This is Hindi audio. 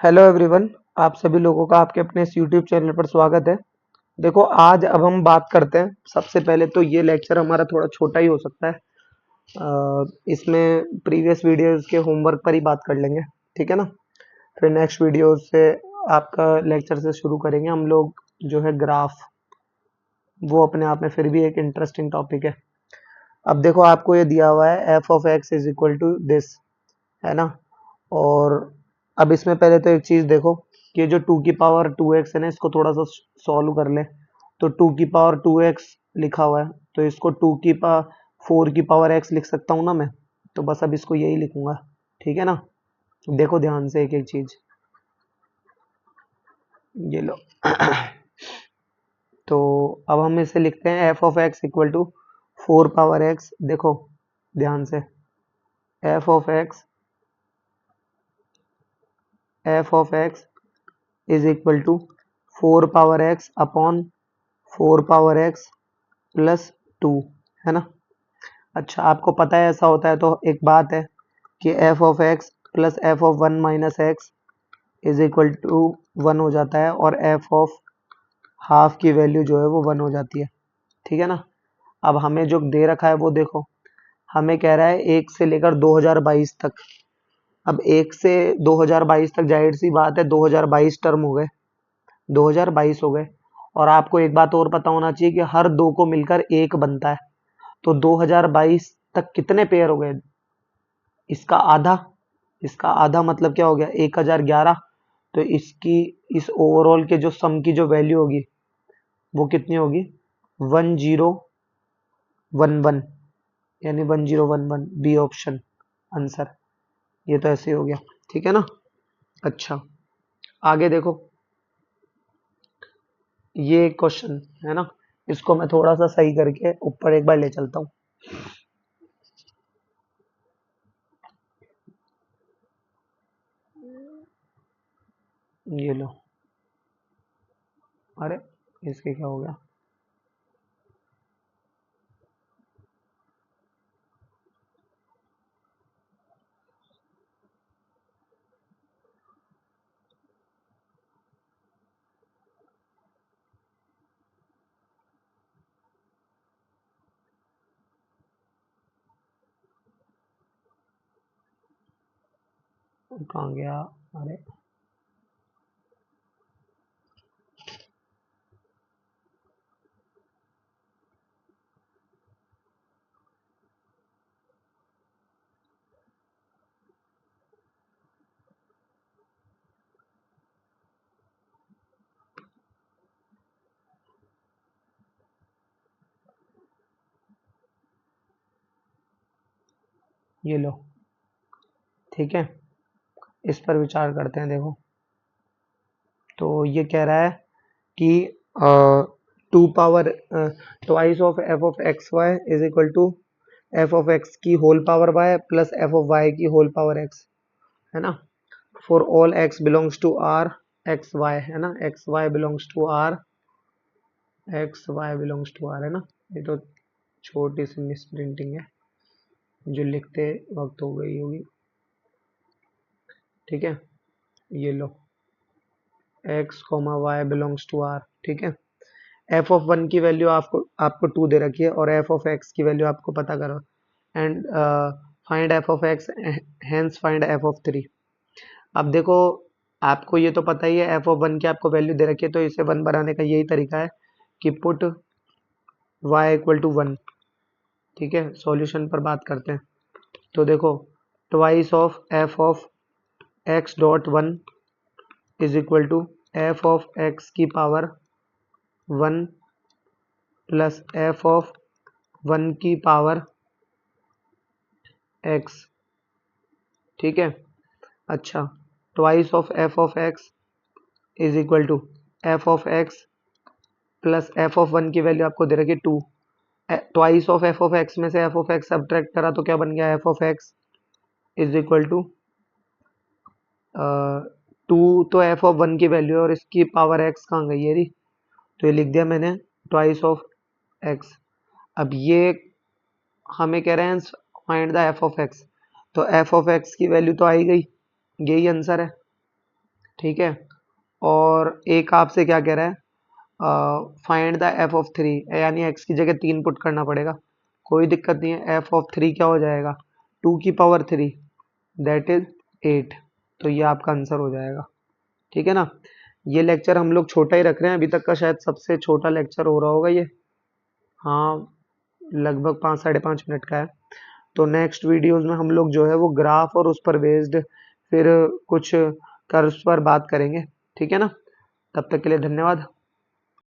Hello everyone. आप सभी लोगों का आपके अपने इस यूट्यूब चैनल पर स्वागत है। देखो, आज अब हम बात करते हैं। सबसे पहले तो ये लेक्चर हमारा थोड़ा छोटा ही हो सकता है। इसमें प्रीवियस वीडियोस के होमवर्क पर ही बात कर लेंगे, ठीक है ना। फिर नेक्स्ट वीडियो से आपका लेक्चर से शुरू करेंगे हम लोग। जो है ग्राफ, वो अपने आप में फिर भी एक इंटरेस्टिंग टॉपिक है। अब देखो, आपको ये दिया हुआ है F of x is equal to this, है ना। और अब इसमें पहले तो एक चीज देखो कि जो टू की पावर टू एक्स है ना, इसको थोड़ा सा सॉल्व कर ले। तो टू की पावर टू एक्स लिखा हुआ है, तो इसको टू की पावर फोर की पावर एक्स लिख सकता हूँ ना मैं। तो बस अब इसको यही लिखूंगा, ठीक है ना। देखो ध्यान से एक एक चीज, ये लो। तो अब हम इसे लिखते हैं F of X equal to four power X. देखो ध्यान से, F of X, F of x is equal to four power X upon four power X plus two, है ना। अच्छा, आपको पता है ऐसा होता है, तो एक बात है कि F of x plus F of one minus X is equal to one हो जाता है, और एफ ऑफ हाफ की वैल्यू जो है वो वन हो जाती है, ठीक है ना। अब हमें जो दे रखा है वो देखो, हमें कह रहा है एक से लेकर 2022 तक। अब एक से 2022 तक, जाहिर सी बात है 2022 टर्म हो गए, 2022 हो गए। और आपको एक बात और पता होना चाहिए कि हर दो को मिलकर एक बनता है। तो 2022 तक कितने पेयर हो गए? इसका आधा। इसका आधा मतलब क्या हो गया? 1011। तो इसकी, इस ओवरऑल के जो सम की जो वैल्यू होगी वो कितनी होगी? 1011, यानी 1011, बी ऑप्शन आंसर। ये तो ऐसे ही हो गया, ठीक है ना। अच्छा, आगे देखो, ये क्वेश्चन है ना, इसको मैं थोड़ा सा सही करके ऊपर एक बार ले चलता हूँ। ये लो। अरे, इसके क्या हो गया? कहाँ गया? अरे, ये लो, ठीक है। इस पर विचार करते हैं। देखो, तो ये कह रहा है कि two power twice of F of x y is equal to f of x की whole power y plus F of y की होल पावर एक्स, है ना। For all x belongs to R x y, है ना। X y belongs to R, x y belongs to R, है ना। ये तो छोटी सी मिस प्रिंटिंग है जो लिखते वक्त हो गई होगी, ठीक है। ये लो, x comma y belongs to R, ठीक है। एफ ऑफ वन की वैल्यू आपको आपको टू दे रखी है, और एफ ऑफ एक्स की वैल्यू आपको पता करो। And find f of x, hence find f of three. अब देखो, आपको ये तो पता ही है, एफ ऑफ वन की आपको वैल्यू दे रखी है, तो इसे वन बनाने का यही तरीका है कि put y equal to one, ठीक है। सॉल्यूशन पर बात करते हैं। तो देखो, twice of F of x dot one is equal to f of x की power one plus F of one की पावर एक्स, ठीक है। अच्छा, twice of F of x is equal to f of x plus F of one की वैल्यू आपको दे रखी है टू। ट्वाइस ऑफ एफ ऑफ एक्स में से एफ ऑफ एक्स सब्ट्रैक्ट करा तो क्या बन गया? F of x is equal to two. तो एफ ऑफ वन की वैल्यू है, और इसकी पावर एक्स कहाँ गई? ये रही। तो ये लिख दिया मैंने, ट्वाइस ऑफ एक्स। अब ये हमें कह रहे हैं find the F of x, तो एफ ऑफ एक्स की वैल्यू तो आई गई, यही आंसर है, ठीक है। और एक आपसे क्या कह रहा है, फाइंड द एफ ऑफ 3, यानी एक्स की जगह 3 पुट करना पड़ेगा। कोई दिक्कत नहीं है, एफ ऑफ 3 क्या हो जाएगा, 2 की पावर 3 दैट इज 8। तो ये आपका आंसर हो जाएगा। ठीक है ना। ये लेक्चर हम लोग छोटा ही रख रहे हैं, अभी तक का शायद सबसे छोटा लेक्चर हो रहा होगा ये। हाँ, लगभग 5-5.5 मिनट का है। तो नेक्स्ट वीडियोस में हम लोग जो है वो ग्राफ और उस पर बेस्ड फिर कुछ कर्व्स पर बात करेंगे। ठीक है ना। तब तक के लिए धन्यवाद।